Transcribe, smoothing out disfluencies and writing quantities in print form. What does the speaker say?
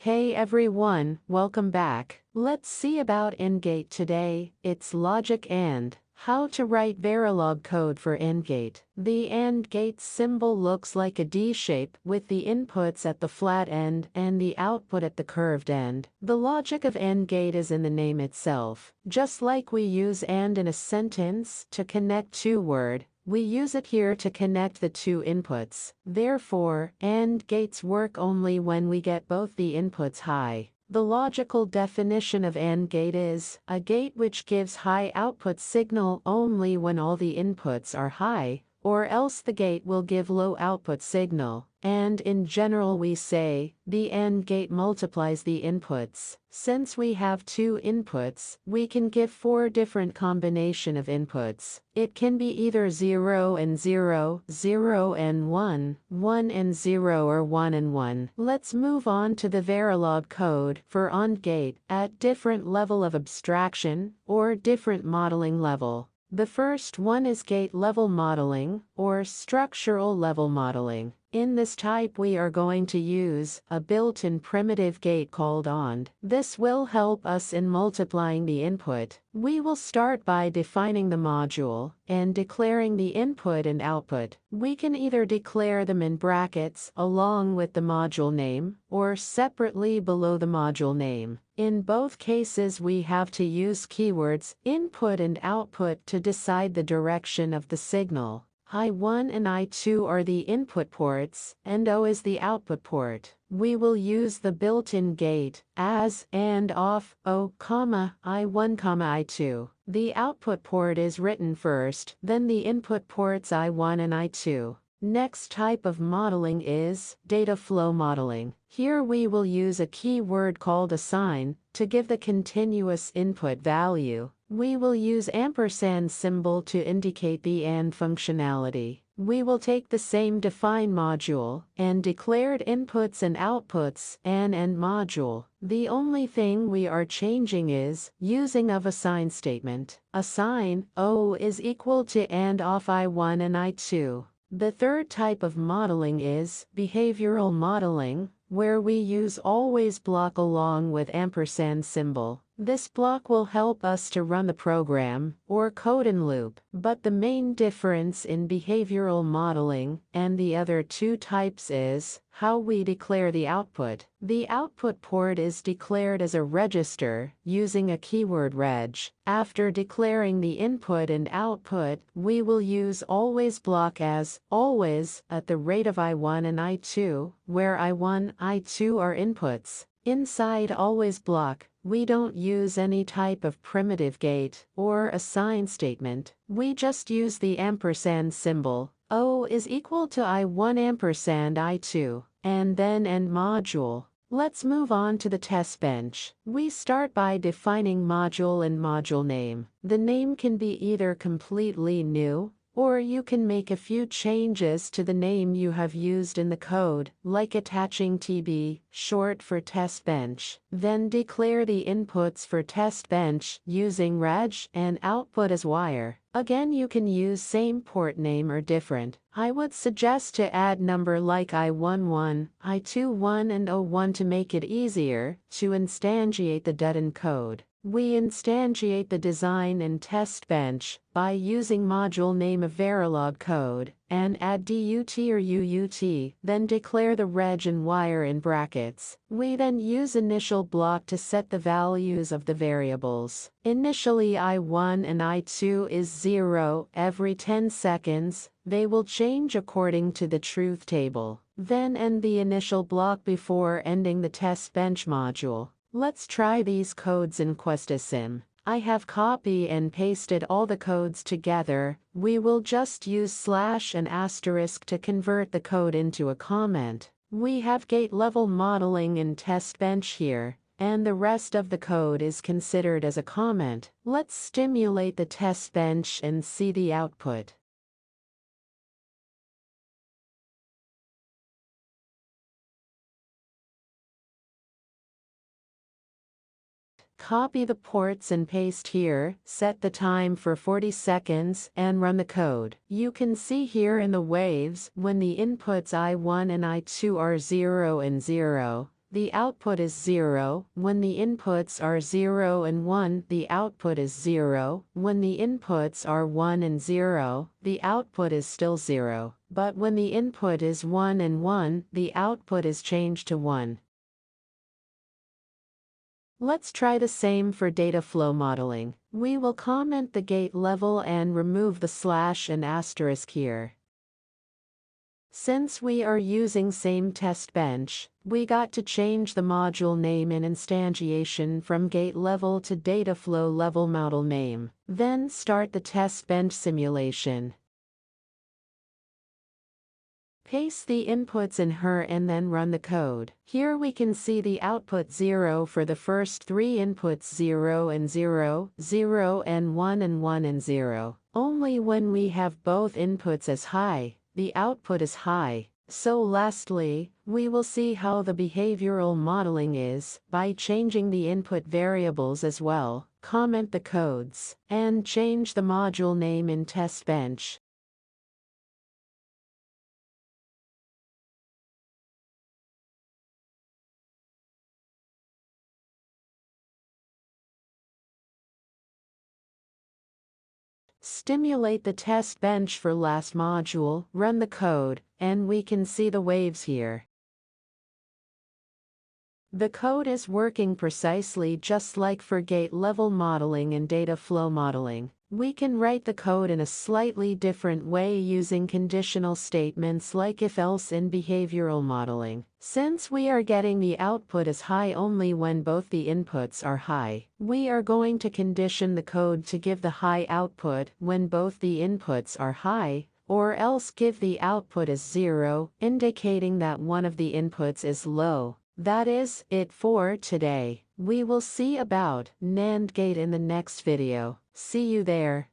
Hey everyone, welcome back. Let's see about AND gate today, its logic and how to write Verilog code for AND gate. The AND gate symbol looks like a D shape with the inputs at the flat end and the output at the curved end. The logic of AND gate is in the name itself. Just like we use AND in a sentence to connect two words, we use it here to connect the two inputs. Therefore, AND gates work only when we get both the inputs high. The logical definition of AND gate is a gate which gives high output signal only when all the inputs are high, or else the gate will give low output signal. And in general we say, the AND gate multiplies the inputs. Since we have two inputs, we can give four different combination of inputs. It can be either 0 and 0, 0 and 1, 1 and 0 or 1 and 1. Let's move on to the Verilog code for AND gate at different level of abstraction or different modeling level. The first one is gate level modeling or structural level modeling. In this type we are going to use a built-in primitive gate called AND. This will help us in multiplying the input. We will start by defining the module and declaring the input and output. We can either declare them in brackets along with the module name or separately below the module name. In both cases we have to use keywords input and output to decide the direction of the signal. I1 and I2 are the input ports, and O is the output port. We will use the built-in gate as AND off O, I1, I2. The output port is written first, then the input ports I1 and I2. Next type of modeling is data flow modeling. Here we will use a keyword called assign to give the continuous input value. We will use ampersand symbol to indicate the AND functionality. We will take the same define module and declared inputs and outputs and module. The only thing we are changing is using of assign statement. Assign O is equal to AND off I1 and I2. The third type of modeling is behavioral modeling, where we use always block along with ampersand symbol. This block will help us to run the program or code in loop. But the main difference in behavioral modeling and the other two types is how we declare the output. The output port is declared as a register using a keyword reg. After declaring the input and output, we will use always block as always at the rate of I1 and I2, where I1, I2 are inputs. Inside always block, we don't use any type of primitive gate or assign statement. We just use the ampersand symbol. O is equal to I1 ampersand I2, and then AND module. Let's move on to the test bench. We start by defining module and module name. The name can be either completely new, or you can make a few changes to the name you have used in the code, like attaching TB, short for test bench. Then declare the inputs for test bench using reg and output as wire. Again, you can use same port name or different. I would suggest to add number like I11, I21 and O1 to make it easier to instantiate the data in code. We instantiate the design and test bench by using module name of Verilog code and add DUT or UUT, then declare the reg and wire in brackets. We then use initial block to set the values of the variables. Initially I1 and I2 is 0 every 10 seconds. They will change according to the truth table. Then end the initial block before ending the test bench module. Let's try these codes in QuestaSim. I have copy and pasted all the codes together. We will just use slash and asterisk to convert the code into a comment. We have gate level modeling in test bench here, and the rest of the code is considered as a comment. Let's stimulate the test bench and see the output. Copy the ports and paste here, set the time for 40 seconds, and run the code. You can see here in the waves when the inputs I1 and I2 are 0 and 0, the output is 0. When the inputs are 0 and 1, the output is 0. When the inputs are 1 and 0, the output is still 0. But when the input is 1 and 1, the output is changed to 1. Let's try the same for data flow modeling. We will comment the gate level and remove the slash and asterisk here. Since we are using same test bench, we got to change the module name in instantiation from gate level to data flow level model name. Then start the test bench simulation. Paste the inputs in here and then run the code. Here we can see the output 0 for the first 3 inputs 0 and 0, 0 and 1 and 1 and 0. Only when we have both inputs as high, the output is high. So lastly, we will see how the behavioral modeling is by changing the input variables as well, comment the codes, and change the module name in test bench. Stimulate the test bench for last module, run the code, and we can see the waves here. The code is working precisely just like for gate level modeling and data flow modeling. We can write the code in a slightly different way using conditional statements like if-else in behavioral modeling. Since we are getting the output as high only when both the inputs are high, we are going to condition the code to give the high output when both the inputs are high, or else give the output as 0, indicating that one of the inputs is low. That is it for today. We will see about NAND gate in the next video. See you there.